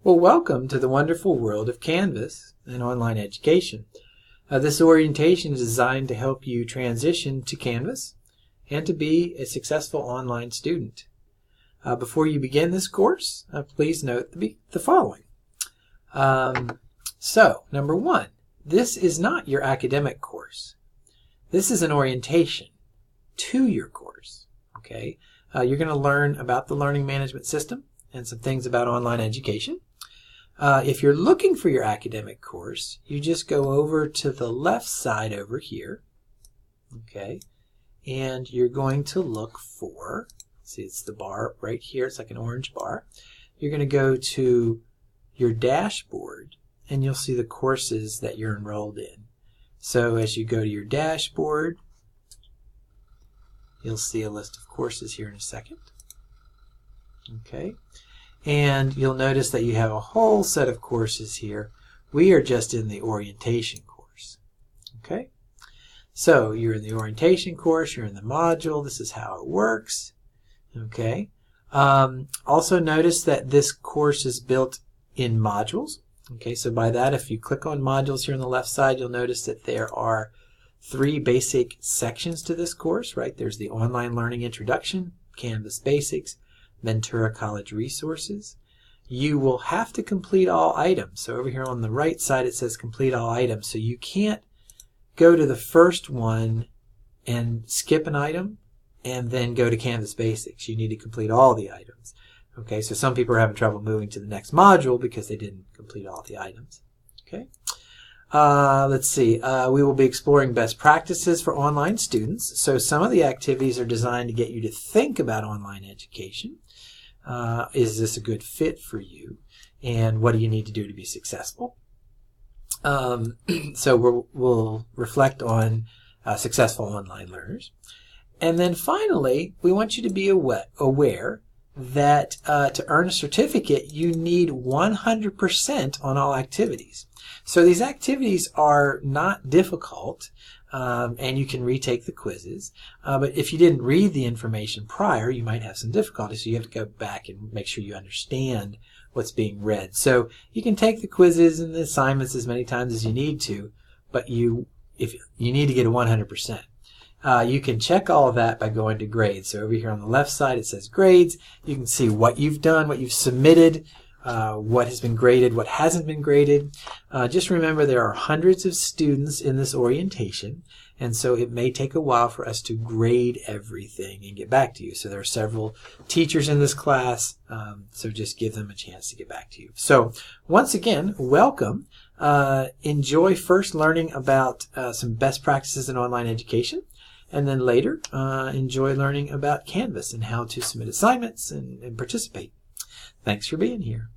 Well, welcome to the wonderful world of Canvas and online education. This orientation is designed to help you transition to Canvas and to be a successful online student. Before you begin this course, please note the following. Number one, this is not your academic course. This is an orientation to your course. Okay, you're going to learn about the learning management system and some things about online education. If you're looking for your academic course, you just go over to the left side over here, okay, and you're going to look for, see, it's the bar right here, it's like an orange bar. You're going to go to your dashboard and you'll see the courses that you're enrolled in. So as you go to your dashboard, you'll see a list of courses here in a second. Okay. And you'll notice that you have a whole set of courses here. We are just in the orientation course. Okay? So you're in the orientation course, you're in the module, this is how it works. Okay? Also notice that this course is built in modules. Okay, so by that, if you click on modules here on the left side, you'll notice that there are 3 basic sections to this course, right? There's the Online Learning Introduction, Canvas Basics, Ventura College Resources. You will have to complete all items. So over here on the right side it says complete all items. So you can't go to the first one and skip an item and then go to Canvas Basics. You need to complete all the items. Okay, so some people are having trouble moving to the next module because they didn't complete all the items. Okay. Let's see. We will be exploring best practices for online students. So some of the activities are designed to get you to think about online education. Is this a good fit for you? And what do you need to do to be successful? So we'll reflect on successful online learners. And then finally, we want you to be aware that to earn a certificate, you need 100% on all activities. So these activities are not difficult, and you can retake the quizzes. But if you didn't read the information prior, you might have some difficulty. So you have to go back and make sure you understand what's being read. So you can take the quizzes and the assignments as many times as you need to, but if you need to get a 100%. You can check all of that by going to grades. So over here on the left side it says grades. You can see what you've done, what you've submitted, what has been graded, what hasn't been graded. Just remember there are hundreds of students in this orientation, and so it may take a while for us to grade everything and get back to you. So there are several teachers in this class, so just give them a chance to get back to you. So once again, welcome. Enjoy first learning about some best practices in online education. And then later, enjoy learning about Canvas and how to submit assignments and participate. Thanks for being here.